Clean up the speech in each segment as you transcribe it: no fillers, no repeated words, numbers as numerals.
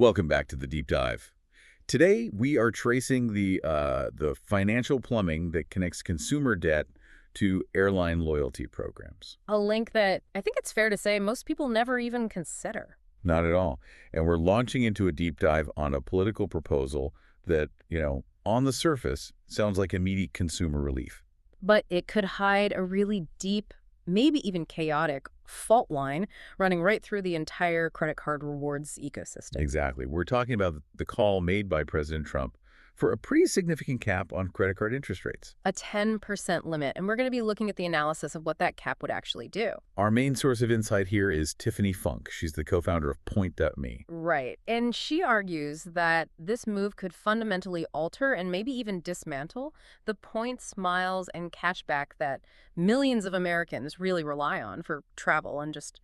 Welcome back to the deep dive. Today we are tracing the financial plumbing that connects consumer debt to airline loyalty programs. A link that I think it's fair to say most people never even consider. Not at all. And we're launching into a deep dive on a political proposal that, on the surface sounds like immediate consumer relief. But it could hide a really deep, maybe even chaotic fault line running right through the entire credit card rewards ecosystem. Exactly. We're talking about the call made by President Trump for a pretty significant cap on credit card interest rates. A 10% limit, and we're going to be looking at the analysis of what that cap would actually do. Our main source of insight here is Tiffany Funk. She's the co-founder of Point.me. Right. And she argues that this move could fundamentally alter and maybe even dismantle the points, miles, and cashback that millions of Americans really rely on for travel and just,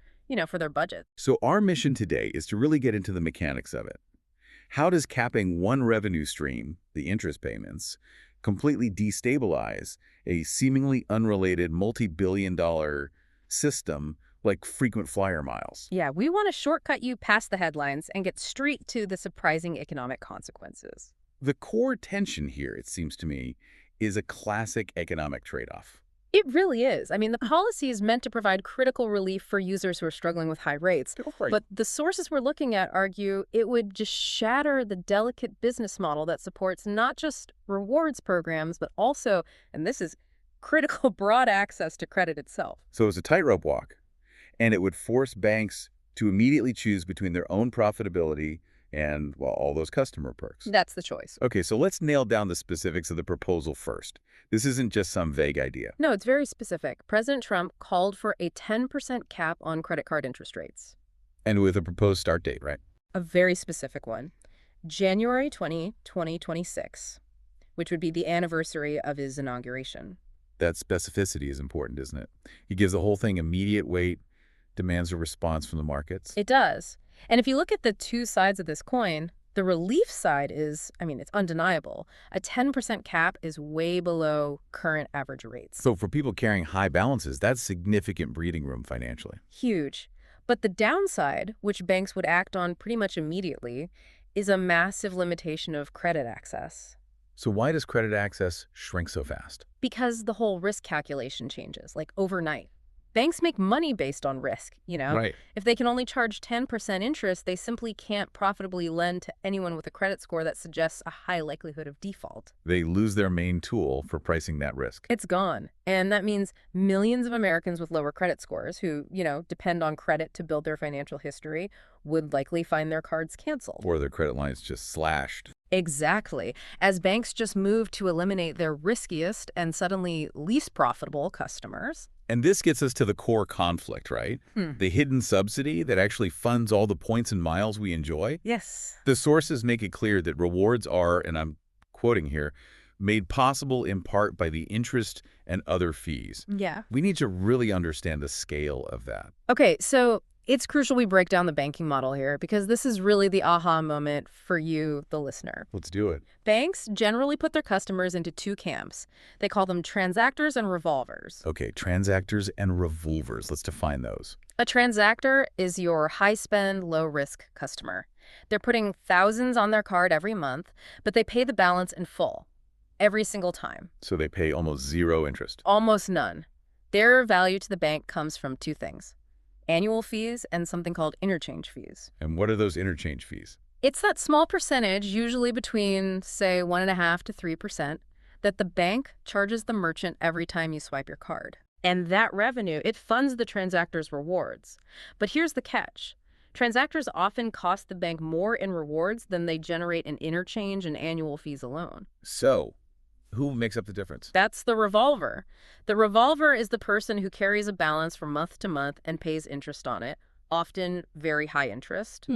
for their budget. So our mission today is to really get into the mechanics of it. How does capping one revenue stream, the interest payments, completely destabilize a seemingly unrelated multi-billion-dollar system like frequent flyer miles? Yeah, we want to shortcut you past the headlines and get straight to the surprising economic consequences. The core tension here, it seems to me, is a classic economic trade-off. It really is. I mean, the policy is meant to provide critical relief for users who are struggling with high rates. Right. But the sources we're looking at argue it would just shatter the delicate business model that supports not just rewards programs, but also, and this is critical, broad access to credit itself. So it's a tightrope walk, and it would force banks to immediately choose between their own profitability and, well, all those customer perks. That's the choice. Okay, so let's nail down the specifics of the proposal first. This isn't just some vague idea. No, it's very specific. President Trump called for a 10% cap on credit card interest rates. And with a proposed start date, right? A very specific one. January 2026, which would be the anniversary of his inauguration. That specificity is important, isn't it? He gives the whole thing immediate weight, demands a response from the markets. It does. And if you look at the two sides of this coin, the relief side is, it's undeniable. A 10% cap is way below current average rates. So for people carrying high balances, that's significant breathing room financially. Huge. But the downside, which banks would act on pretty much immediately, is a massive limitation of credit access. So why does credit access shrink so fast? Because the whole risk calculation changes, like overnight. Banks make money based on risk, Right. If they can only charge 10% interest, they simply can't profitably lend to anyone with a credit score that suggests a high likelihood of default. They lose their main tool for pricing that risk. It's gone. And that means millions of Americans with lower credit scores who, depend on credit to build their financial history would likely find their cards canceled. Or their credit lines just slashed. Exactly. As banks just move to eliminate their riskiest and suddenly least profitable customers. And this gets us to the core conflict, right? The hidden subsidy that actually funds all the points and miles we enjoy. Yes. The sources make it clear that rewards are, and I'm quoting here, made possible in part by the interest and other fees. Yeah. We need to really understand the scale of that. Okay, so it's crucial we break down the banking model here because this is really the aha moment for you, the listener. Let's do it. Banks generally put their customers into two camps. They call them transactors and revolvers. Okay, transactors and revolvers. Let's define those. A transactor is your high-spend, low-risk customer. They're putting thousands on their card every month, but they pay the balance in full, every single time. So they pay almost zero interest. Almost none. Their value to the bank comes from two things: annual fees and something called interchange fees. And what are those interchange fees? It's that small percentage, usually between, say, 1.5% to 3%, that the bank charges the merchant every time you swipe your card. And that revenue, it funds the transactor's rewards. But here's the catch. Transactors often cost the bank more in rewards than they generate in interchange and annual fees alone. So, who makes up the difference? That's the revolver. The revolver is the person who carries a balance from month to month and pays interest on it, often very high interest.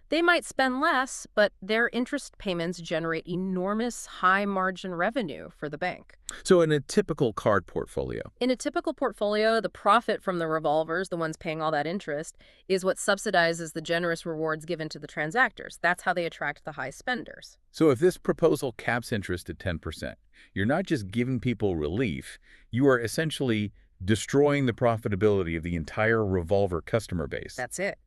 They might spend less, but their interest payments generate enormous high-margin revenue for the bank. So in a typical card portfolio, In a typical portfolio, the profit from the revolvers, the ones paying all that interest, is what subsidizes the generous rewards given to the transactors. That's how they attract the high spenders. so if this proposal caps interest at 10%, you're not just giving people relief, you are essentially destroying the profitability of the entire revolver customer base. That's it.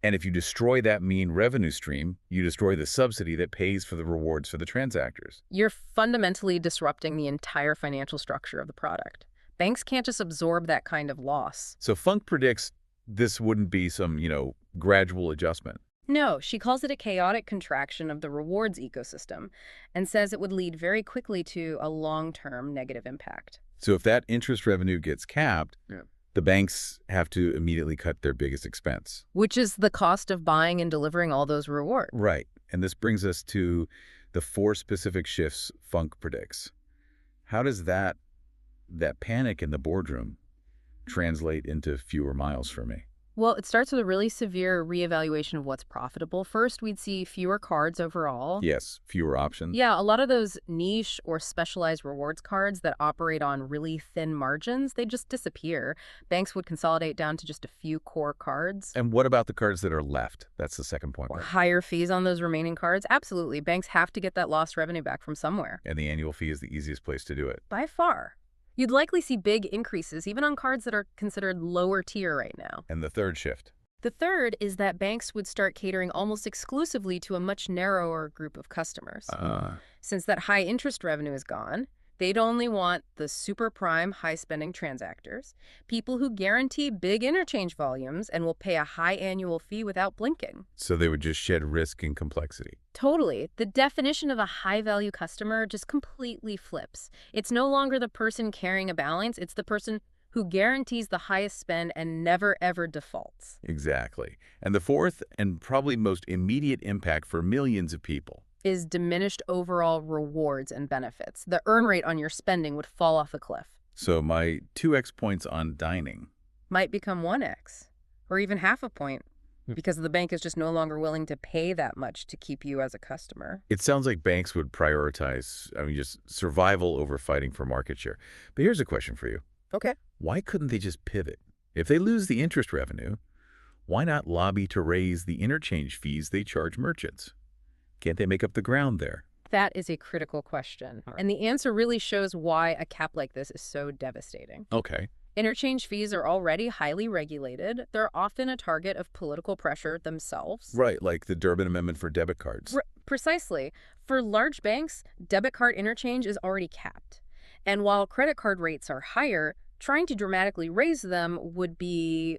And if you destroy that mean revenue stream, you destroy the subsidy that pays for the rewards for the transactors. You're fundamentally disrupting the entire financial structure of the product. Banks can't just absorb that kind of loss. So Funk predicts this wouldn't be some, gradual adjustment. No, she calls it a chaotic contraction of the rewards ecosystem and says it would lead very quickly to a long-term negative impact. So if that interest revenue gets capped, Yeah. the banks have to immediately cut their biggest expense. Which is the cost of buying and delivering all those rewards. Right. And this brings us to the 4 specific shifts Funk predicts. How does that panic in the boardroom translate into fewer miles for me? Well, it starts with a really severe reevaluation of what's profitable. First, we'd see fewer cards overall. Yes, fewer options. Yeah, a lot of those niche or specialized rewards cards that operate on really thin margins, they just disappear. Banks would consolidate down to just a few core cards. And what about the cards that are left? That's the second point. Higher fees on those remaining cards? Absolutely. Banks have to get that lost revenue back from somewhere. And the annual fee is the easiest place to do it. By far. You'd likely see big increases, even on cards that are considered lower tier right now. And the third shift? The third is that banks would start catering almost exclusively to a much narrower group of customers. Since that high interest revenue is gone, they'd only want the super prime high-spending transactors, people who guarantee big interchange volumes and will pay a high annual fee without blinking. So they would just shed risk and complexity. Totally. The definition of a high-value customer just completely flips. It's no longer the person carrying a balance, it's the person who guarantees the highest spend and never, ever defaults. Exactly. And the fourth, and probably most immediate impact for millions of people, is diminished overall rewards and benefits. The earn rate on your spending would fall off a cliff. So my 2x points on dining Might become 1x, or even half a point, because the bank is just no longer willing to pay that much to keep you as a customer. It sounds like banks would prioritize, just survival over fighting for market share. But here's a question for you. Okay. Why couldn't they just pivot? If they lose the interest revenue, why not lobby to raise the interchange fees they charge merchants? Can't they make up the ground there? That is a critical question. And the answer really shows why a cap like this is so devastating. Okay. Interchange fees are already highly regulated. They're often a target of political pressure themselves. Right, like the Durbin Amendment for debit cards. Precisely. For large banks, debit card interchange is already capped. And while credit card rates are higher, trying to dramatically raise them would be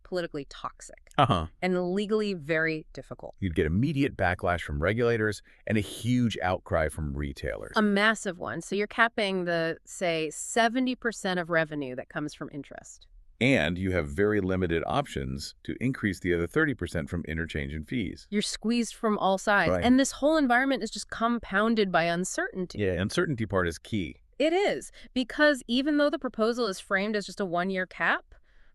politically toxic and legally very difficult. You'd get immediate backlash from regulators and a huge outcry from retailers. A massive one. So you're capping the, say, 70% of revenue that comes from interest. And you have very limited options to increase the other 30% from interchange and fees. You're squeezed from all sides. Right. And this whole environment is just compounded by uncertainty. Yeah, uncertainty part is key. It is, because even though the proposal is framed as just a one-year cap,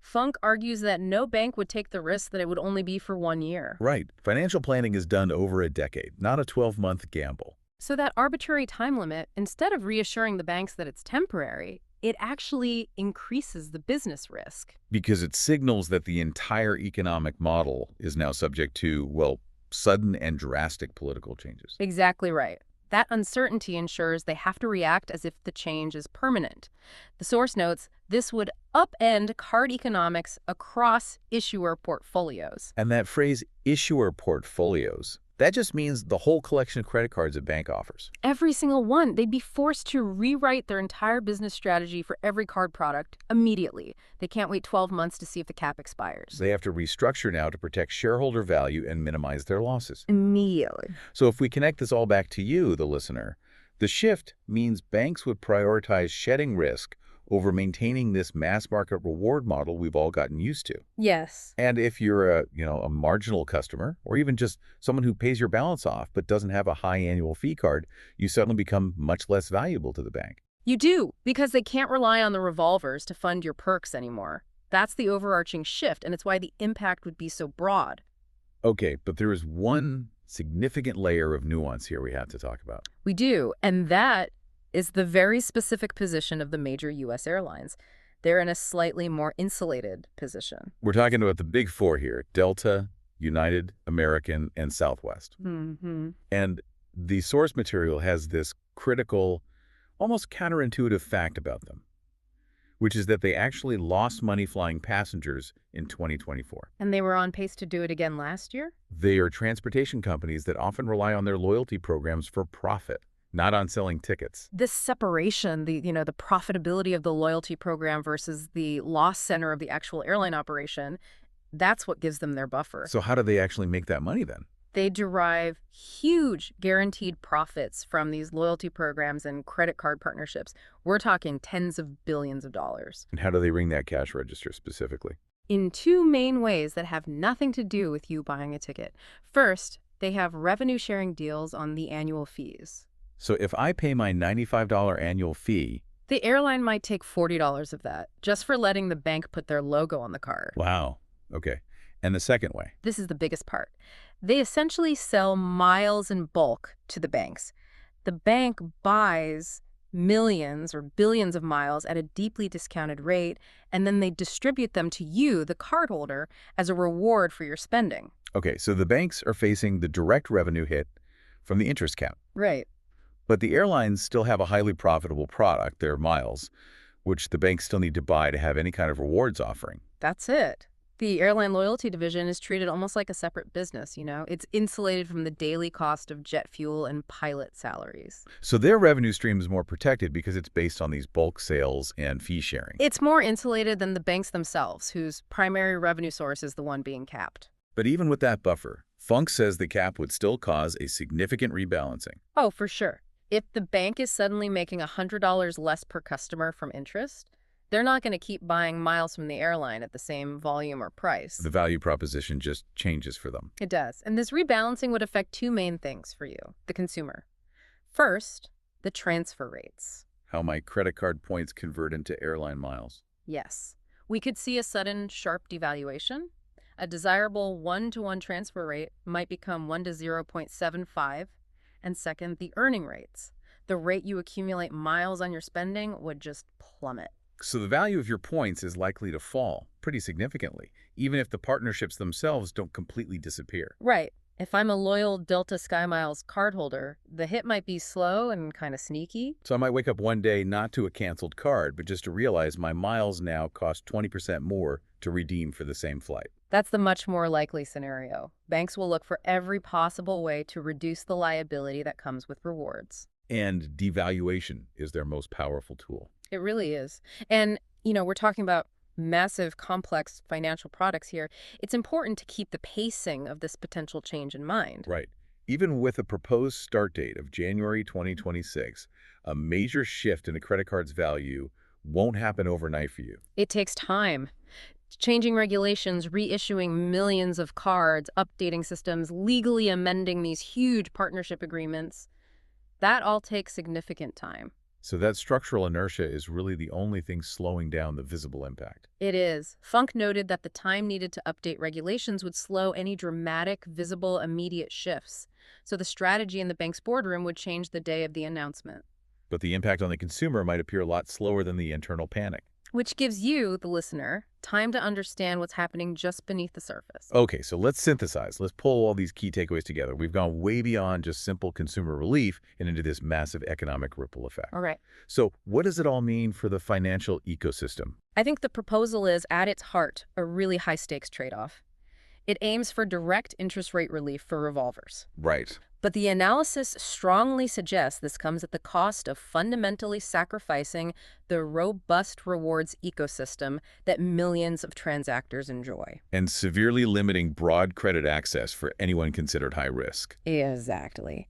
Funk argues that no bank would take the risk that it would only be for 1 year. Right. Financial planning is done over a decade, not a 12-month gamble. So that arbitrary time limit, instead of reassuring the banks that it's temporary, it actually increases the business risk. Because it signals that the entire economic model is now subject to, sudden and drastic political changes. Exactly right. That uncertainty ensures they have to react as if the change is permanent. The source notes this would upend card economics across issuer portfolios. And that phrase, issuer portfolios, that just means the whole collection of credit cards a bank offers. Every single one. They'd be forced to rewrite their entire business strategy for every card product immediately. They can't wait 12 months to see if the cap expires. They have to restructure now to protect shareholder value and minimize their losses. Immediately. So if we connect this all back to you, the listener, the shift means banks would prioritize shedding risk over maintaining this mass market reward model we've all gotten used to. Yes. And if you're a marginal customer, or even just someone who pays your balance off but doesn't have a high annual fee card, you suddenly become much less valuable to the bank. You do, because they can't rely on the revolvers to fund your perks anymore. That's the overarching shift, and it's why the impact would be so broad. Okay, but there is one significant layer of nuance here we have to talk about. We do, and that is the very specific position of the major U.S. airlines. They're in a slightly more insulated position. We're talking about the big four here: Delta, United, American, and Southwest. Mm-hmm. And the source material has this critical, almost counterintuitive fact about them. which is that they actually lost money flying passengers in 2024. And they were on pace to do it again last year? They are transportation companies that often rely on their loyalty programs for profit, not on selling tickets. This separation, the profitability of the loyalty program versus the loss center of the actual airline operation, that's what gives them their buffer. So how do they actually make that money then? They derive huge guaranteed profits from these loyalty programs and credit card partnerships. We're talking tens of billions of dollars. And how do they ring that cash register specifically? In two main ways that have nothing to do with you buying a ticket. First, they have revenue-sharing deals on the annual fees. So if I pay my $95 annual fee... The airline might take $40 of that, just for letting the bank put their logo on the card. Wow. Okay. And the second way? This is the biggest part. They essentially sell miles in bulk to the banks. The bank buys millions or billions of miles at a deeply discounted rate, and then they distribute them to you, the cardholder, as a reward for your spending. Okay, so the banks are facing the direct revenue hit from the interest cap. Right. But the airlines still have a highly profitable product, their miles, which the banks still need to buy to have any kind of rewards offering. That's it. The airline loyalty division is treated almost like a separate business, It's insulated from the daily cost of jet fuel and pilot salaries. So their revenue stream is more protected because it's based on these bulk sales and fee sharing. It's more insulated than the banks themselves, whose primary revenue source is the one being capped. But even with that buffer, Funk says the cap would still cause a significant rebalancing. Oh, for sure. If the bank is suddenly making $100 less per customer from interest, they're not going to keep buying miles from the airline at the same volume or price. The value proposition just changes for them. It does. And this rebalancing would affect two main things for you, the consumer. First, the transfer rates. How my credit card points convert into airline miles. Yes. We could see a sudden, sharp devaluation. A desirable 1-to-1 transfer rate might become 1 to 0.75. And second, the earning rates. The rate you accumulate miles on your spending would just plummet. So the value of your points is likely to fall pretty significantly, even if the partnerships themselves don't completely disappear. Right. If I'm a loyal Delta SkyMiles cardholder, the hit might be slow and kind of sneaky. So I might wake up one day not to a canceled card, but just to realize my miles now cost 20% more to redeem for the same flight. That's the much more likely scenario. Banks will look for every possible way to reduce the liability that comes with rewards. And devaluation is their most powerful tool. It really is. And, we're talking about massive, complex financial products here. It's important to keep the pacing of this potential change in mind. Right. Even with a proposed start date of January 2026, a major shift in a credit card's value won't happen overnight for you. It takes time. Changing regulations, reissuing millions of cards, updating systems, legally amending these huge partnership agreements, that all takes significant time. So that structural inertia is really the only thing slowing down the visible impact. It is. Funk noted that the time needed to update regulations would slow any dramatic, visible, immediate shifts. So the strategy in the bank's boardroom would change the day of the announcement. But the impact on the consumer might appear a lot slower than the internal panic. Which gives you, the listener, time to understand what's happening just beneath the surface. Okay, so let's synthesize. Let's pull all these key takeaways together. We've gone way beyond just simple consumer relief and into this massive economic ripple effect. All right. So what does it all mean for the financial ecosystem? I think the proposal is, at its heart, a really high-stakes trade-off. It aims for direct interest rate relief for revolvers. Right. But the analysis strongly suggests this comes at the cost of fundamentally sacrificing the robust rewards ecosystem that millions of transactors enjoy. And severely limiting broad credit access for anyone considered high risk. Exactly.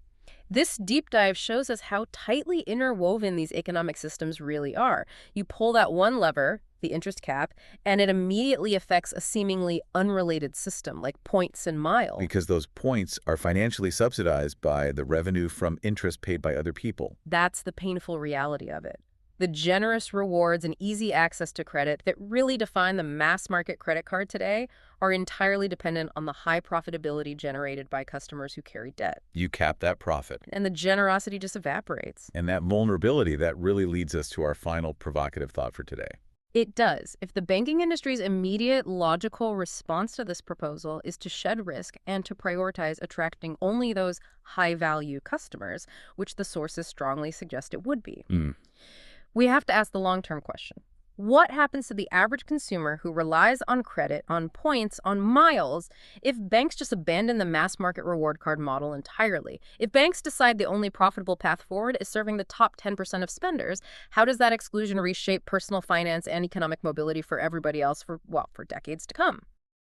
This deep dive shows us how tightly interwoven these economic systems really are. You pull that one lever, the interest cap, and it immediately affects a seemingly unrelated system like points and miles. Because those points are financially subsidized by the revenue from interest paid by other people. That's the painful reality of it. The generous rewards and easy access to credit that really define the mass market credit card today are entirely dependent on the high profitability generated by customers who carry debt. You cap that profit. And the generosity just evaporates. And that vulnerability, that really leads us to our final provocative thought for today. It does. If the banking industry's immediate logical response to this proposal is to shed risk and to prioritize attracting only those high-value customers, which the sources strongly suggest it would be, we have to ask the long-term question. What happens to the average consumer who relies on credit, on points, on miles, if banks just abandon the mass market reward card model entirely? If banks decide the only profitable path forward is serving the top 10% of spenders, how does that exclusion reshape personal finance and economic mobility for everybody else for decades to come?